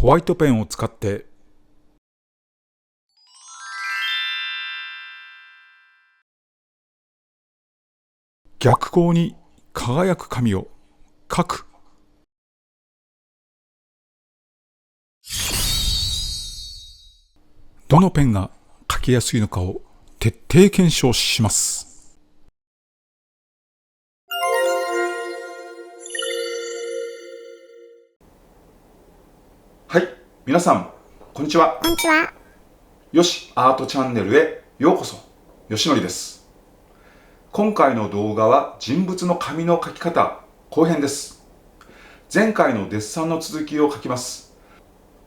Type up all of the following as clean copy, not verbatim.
ホワイトペンを使って逆光に輝く紙を書く。どのペンが書きやすいのかを徹底検証します。はい、皆さん、こんにちは。よしアートチャンネルへようこそ。よしのりです。今回の動画は人物の紙の描き方後編です。前回のデッサンの続きを描きます。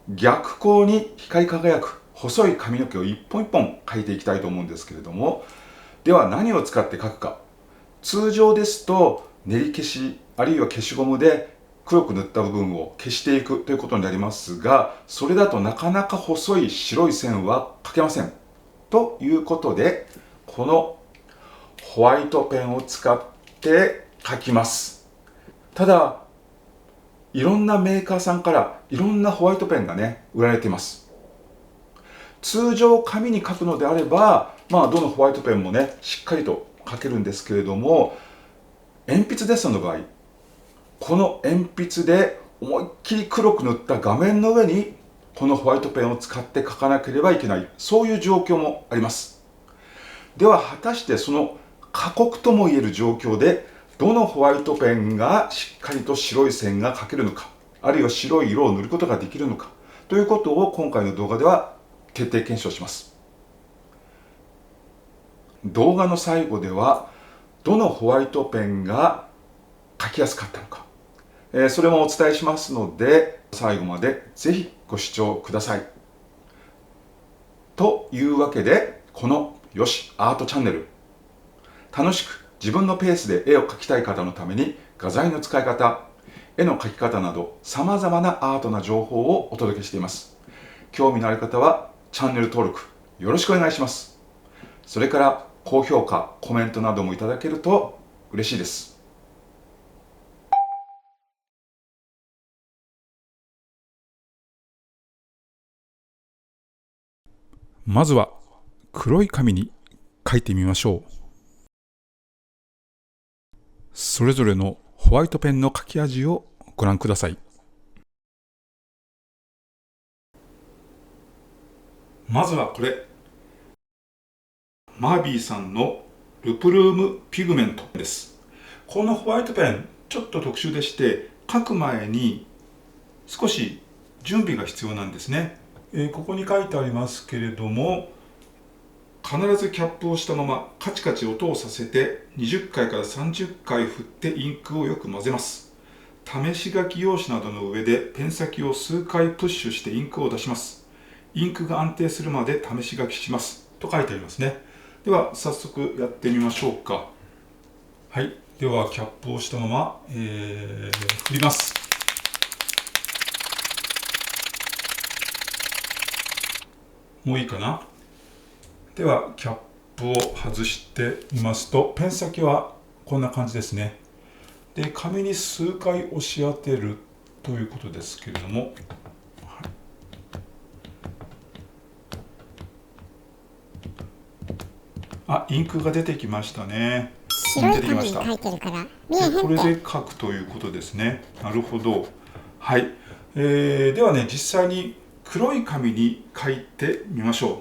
逆光に光り輝く細い髪の毛を一本一本描いていきたいと思うんですけれども、では何を使って描くか。通常ですと練り消しあるいは消しゴムで黒く塗った部分を消していくということになりますが、それだとなかなか細い白い線は描けません。ということで、このホワイトペンを使って描きます。ただ、いろんなメーカーさんからいろんなホワイトペンがね、売られています。通常紙に描くのであれば、どのホワイトペンもね、しっかりと描けるんですけれども、鉛筆デッサンの場合、この鉛筆で思いっきり黒く塗った画面の上にこのホワイトペンを使って描かなければいけない、そういう状況もあります。では果たしてその過酷ともいえる状況でどのホワイトペンがしっかりと白い線が描けるのか、あるいは白い色を塗ることができるのかということを今回の動画では徹底検証します。動画の最後ではどのホワイトペンが描きやすかったのか、それもお伝えしますので、最後までぜひご視聴ください。というわけで、このよしアートチャンネル、楽しく自分のペースで絵を描きたい方のために画材の使い方、絵の描き方など様々なアートな情報をお届けしています。興味のある方はチャンネル登録よろしくお願いします。それから高評価、コメントなどもいただけると嬉しいです。まずは黒い紙に書いてみましょう。それぞれのホワイトペンの書き味をご覧ください。まずはこれ、マービーさんのルプルームピグメントです。このホワイトペンちょっと特殊でして、書く前に少し準備が必要なんですね。ここに書いてありますけれども、必ずキャップをしたままカチカチ音をさせて20回から30回振ってインクをよく混ぜます。試し書き用紙などの上でペン先を数回プッシュしてインクを出します。インクが安定するまで試し書きしますと書いてありますね。では早速やってみましょうか。はい、ではキャップをしたまま、振ります。もういいかな。ではキャップを外してみますと、ペン先はこんな感じですね。で、紙に数回押し当てるということですけれども、インクが出てきましたね。白い紙に書いてるから見えへんって。これで書くということですね。なるほど。はい。ではね、実際に黒い紙に書いてみましょう。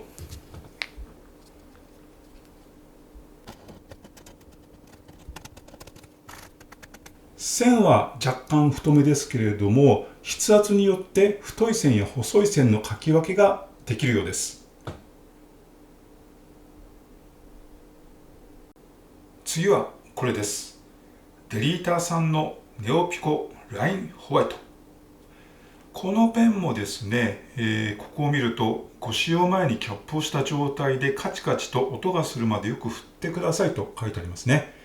線は若干太めですけれども、筆圧によって太い線や細い線の書き分けができるようです。次はこれです。デリーターさんのネオピコラインホワイト。このペンもですね、ここを見るとご使用前にキャップをした状態でカチカチと音がするまでよく振ってくださいと書いてありますね。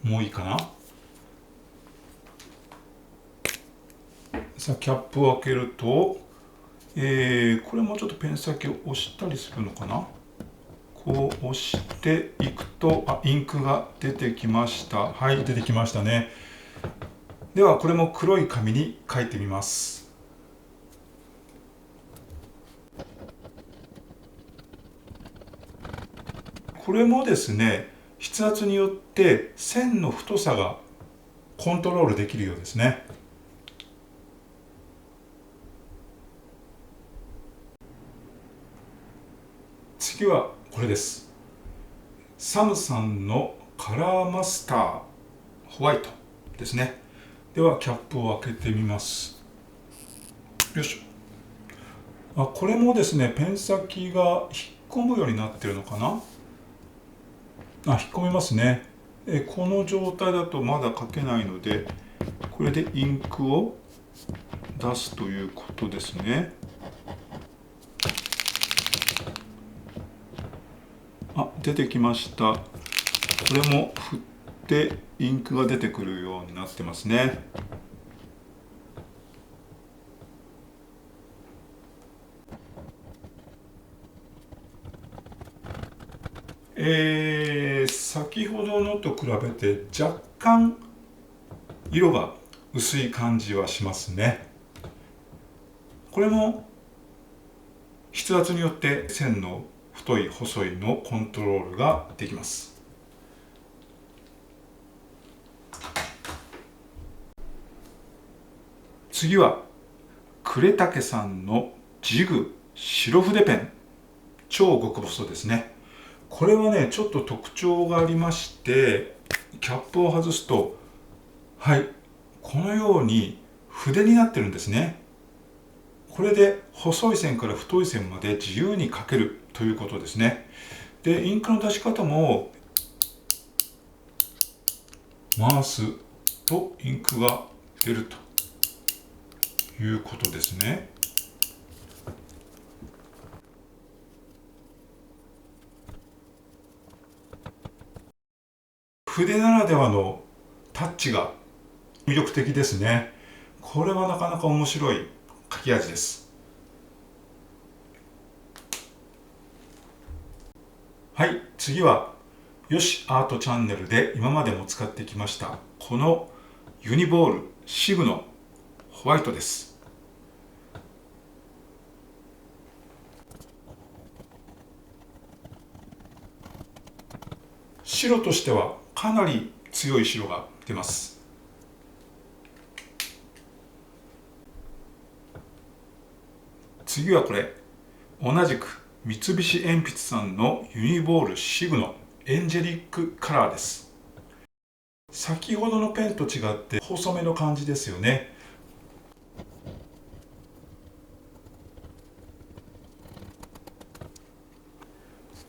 もういいかな。さあキャップを開けると、これもちょっとペン先を押したりするのかな。こう押していくとインクが出てきました。はい、出てきましたね。ではこれも黒い紙に書いてみます。これもですね、筆圧によって線の太さがコントロールできるようですね。次はこれです。サムさんのカラーマスターホワイトですね。ではキャップを開けてみます。よいしょ。これもですね、ペン先が引っ込むようになってるのかな。引っ込めますね。この状態だとまだ書けないので、これでインクを出すということですね。出てきました。これも振ってインクが出てくるようになってますね。先ほどのと比べて若干色が薄い感じはしますね。これも筆圧によって線の太い細いのコントロールができます。次は呉竹さんのジグ白筆ペン、超極細ですね。これはね、ちょっと特徴がありまして、キャップを外すと、このように筆になってるんですね。これで細い線から太い線まで自由に描けるということですね。で、インクの出し方も回すとインクが出るということですね。筆ならではのタッチが魅力的ですね。これはなかなか面白い書き味です。次はよしアートチャンネルで今までも使ってきましたこのユニボールシグのホワイトです。白としてはかなり強い白が出ます。次はこれ、同じく三菱鉛筆さんのユニボールシグのエンジェリックカラーです。先ほどのペンと違って細めの感じですよね。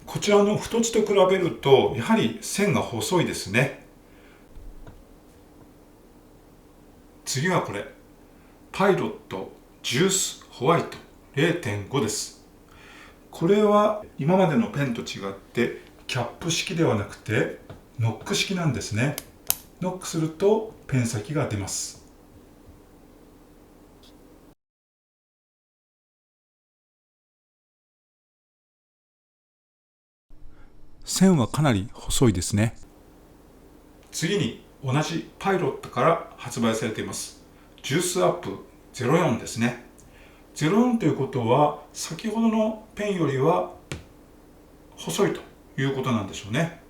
こちらの太字と比べるとやはり線が細いですね。次はこれ、パイロットジュースホワイト 0.5 です。これは今までのペンと違ってキャップ式ではなくてノック式なんですね。ノックするとペン先が出ます。線はかなり細いですね。次に同じパイロットから発売されていますジュースアップ04ですね。04ということは先ほどのペンよりは細いということなんでしょうね。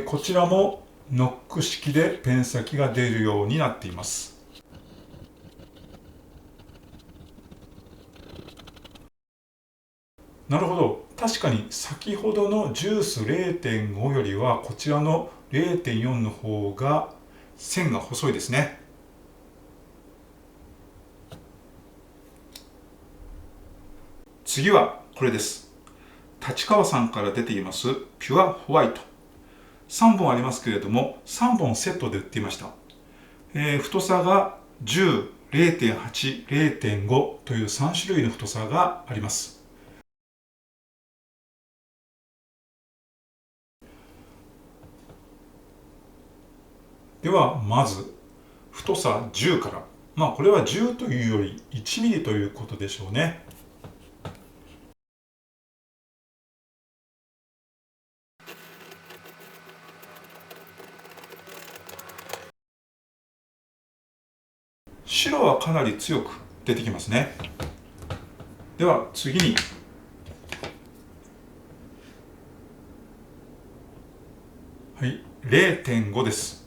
こちらもノック式でペン先が出るようになっています。なるほど。確かに先ほどのジュース 0.5 よりはこちらの 0.4 の方が線が細いですね。次はこれです。立川さんから出ていますピュアホワイト。3本ありますけれども3本セットで売っていました。太さが10、0.8、0.5 という3種類の太さがあります。ではまず太さ10から、これは10というより1ミリということでしょうね。白はかなり強く出てきますね。では次にはい、0.5 です。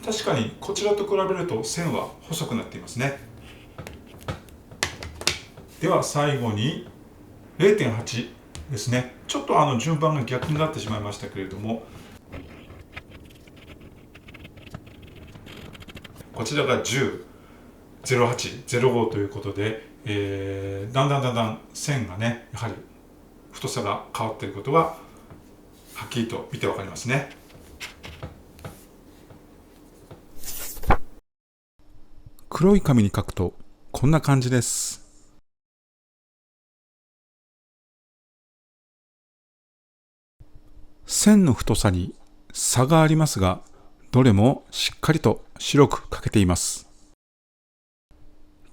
確かにこちらと比べると線は細くなっていますね。では最後に 0.8 ですね。ちょっと順番が逆になってしまいましたけれども、こちらが10、08、05ということで、だんだん線がね、やはり太さが変わっていることははっきりと見てわかりますね。黒い紙に書くとこんな感じです。線の太さに差がありますが、どれもしっかりと白く書けています。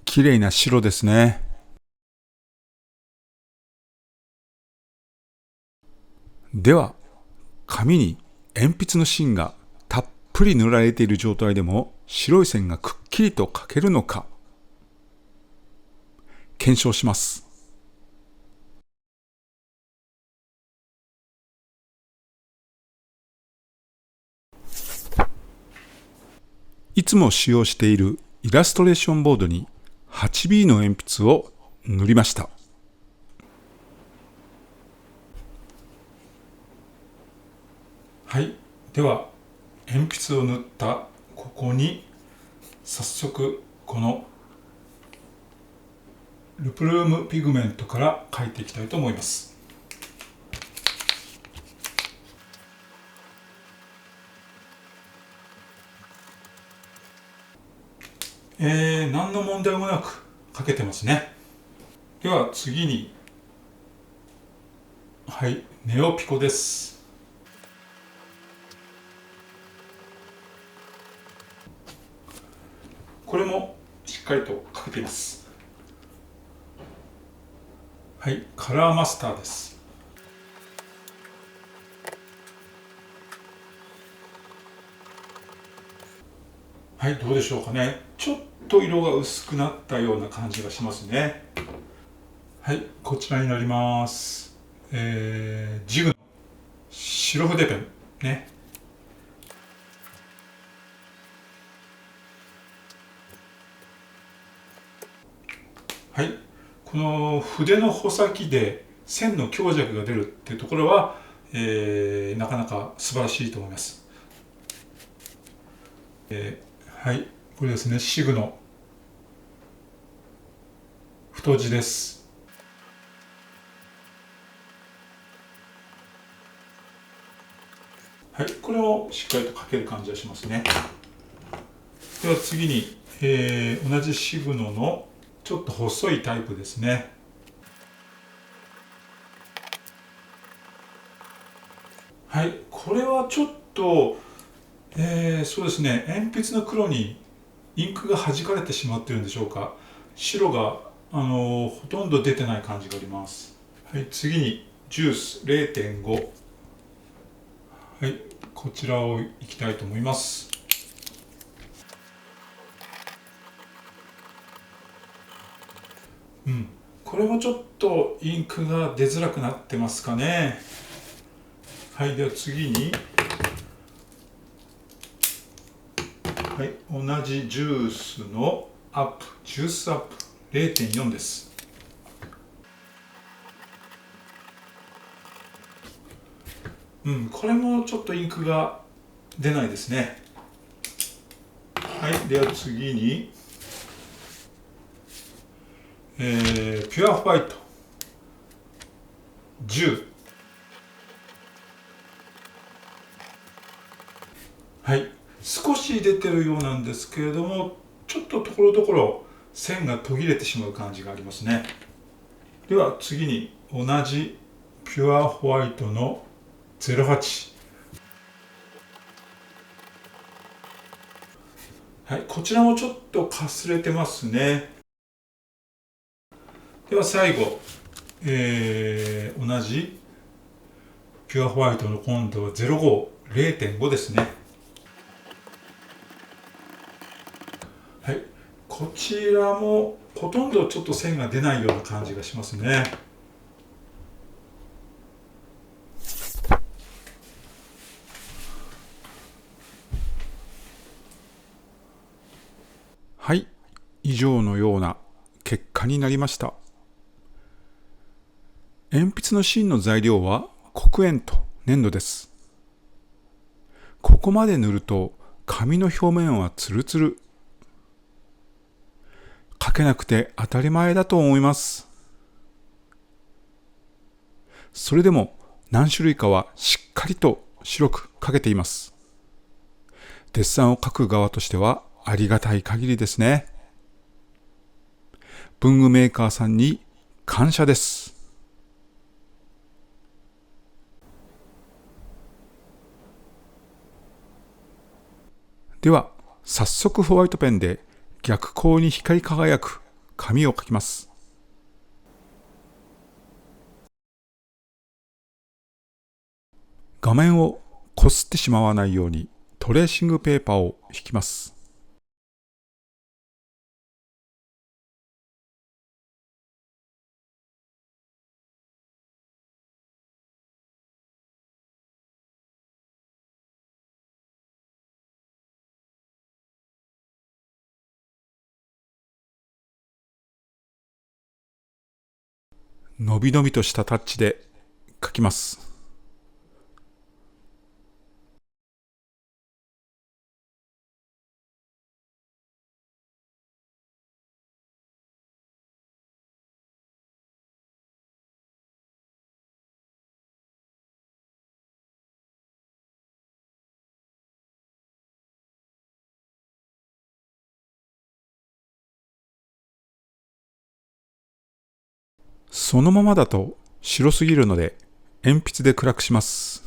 綺麗な白ですね。では、紙に鉛筆の芯がたっぷり塗られている状態でも白い線がくっきりと書けるのか、検証します。いつも使用しているイラストレーションボードに 8B の鉛筆を塗りました。はい、では鉛筆を塗ったここに早速このルプルームピグメントから描いていきたいと思います。何の問題もなく描けてますね。では次に、はい、ネオピコです。これもしっかりと描けています。はい、カラーマスターです。はい、どうでしょうかね。ちょっと色が薄くなったような感じがしますね。はい、こちらになります。ジグの白筆ペンね。はい、この筆の穂先で線の強弱が出るっていうところは、なかなか素晴らしいと思います。はい、これですね、シグの太字です。はい、これをしっかりと書ける感じがしますね。では次に、同じシグノのちょっと細いタイプですね。はい、これはちょっと、そうですね、鉛筆の黒にインクが弾かれてしまっているんでしょうか。白が、ほとんど出てない感じがあります。はい、次にジュース 0.5。はい、こちらをいきたいと思います。これもちょっとインクが出づらくなってますかね。はい、では次に、はい、同じジュースのアップ、ジュースアップ 0.4 です。これもちょっとインクが出ないですね。はい、では次に、ピュアホワイト10。はい、少し出てるようなんですけれども、ちょっとところどころ線が途切れてしまう感じがありますね。では次に同じピュアホワイトの08。はい、こちらもちょっとかすれてますね。では最後、同じピピュアホワイトの今度は05、0.5 ですね。はい。こちらもほとんどちょっと線が出ないような感じがしますね。はい、以上のような結果になりました。鉛筆の芯の材料は黒鉛と粘土です。ここまで塗ると紙の表面はツルツル。書けなくて当たり前だと思います。それでも何種類かはしっかりと白く書けています。デッサンを書く側としてはありがたい限りですね。文具メーカーさんに感謝です。では、早速ホワイトペンで逆光に光り輝く紙を描きます。画面をこすってしまわないようにトレーシングペーパーを引きます。のびのびとしたタッチで描きます。そのままだと白すぎるので鉛筆で暗くします。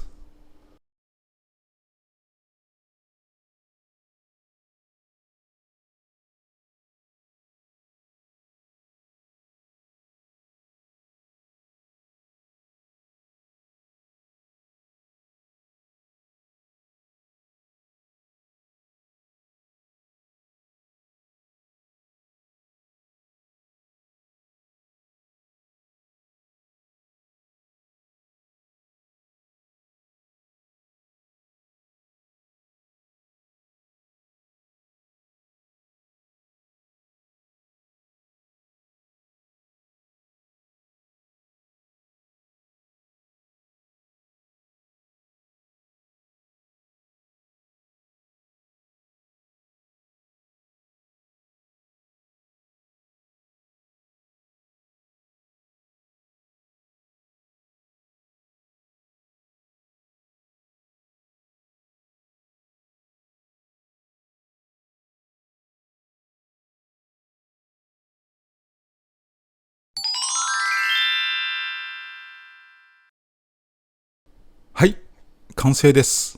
はい、完成です。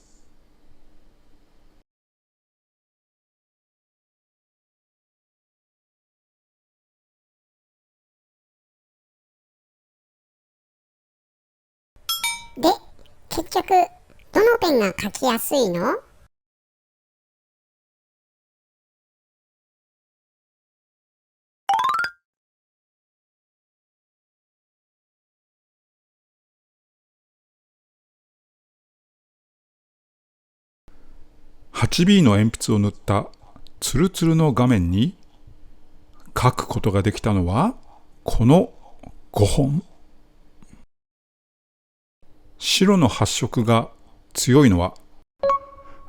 で、結局、どのペンが書きやすいの？8B の鉛筆を塗ったツルツルの画面に書くことができたのはこの5本。白の発色が強いのは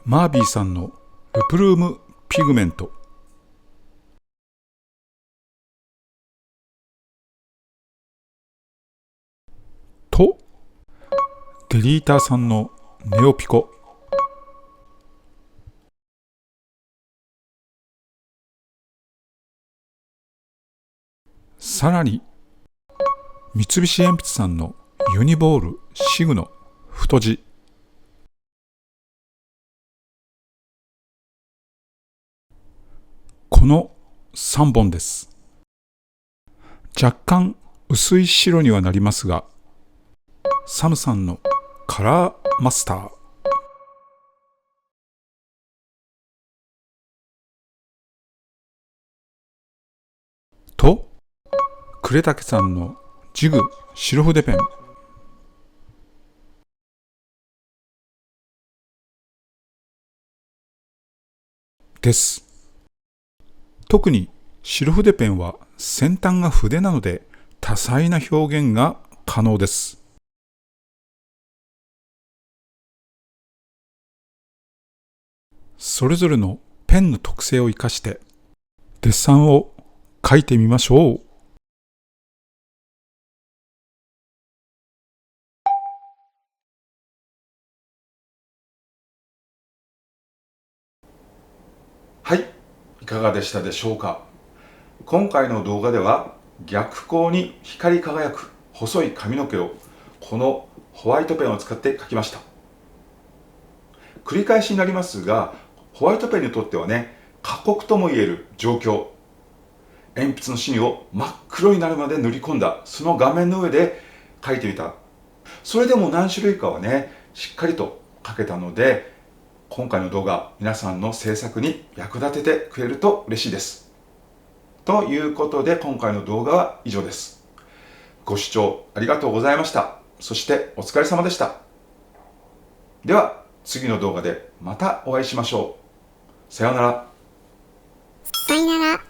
マービーさんのルプルームピグメントとデリーターさんのネオピコ。さらに三菱鉛筆さんのユニボールシグの太字。この3本です。若干薄い白にはなりますが、サムさんのカラーマスターと呉竹さんのジグ白筆ペンです。特に白筆ペンは先端が筆なので多彩な表現が可能です。それぞれのペンの特性を生かしてデッサンを描いてみましょう。はい、いかがでしたでしょうか。今回の動画では逆光に光り輝く細い髪の毛をこのホワイトペンを使って描きました。繰り返しになりますが、ホワイトペンにとってはね、過酷とも言える状況。鉛筆の芯を真っ黒になるまで塗り込んだその画面の上で描いてみた。それでも何種類かはね、しっかりと描けたので、今回の動画、皆さんの制作に役立ててくれると嬉しいです。ということで、今回の動画は以上です。ご視聴ありがとうございました。そしてお疲れ様でした。では、次の動画でまたお会いしましょう。さようなら。さよなら。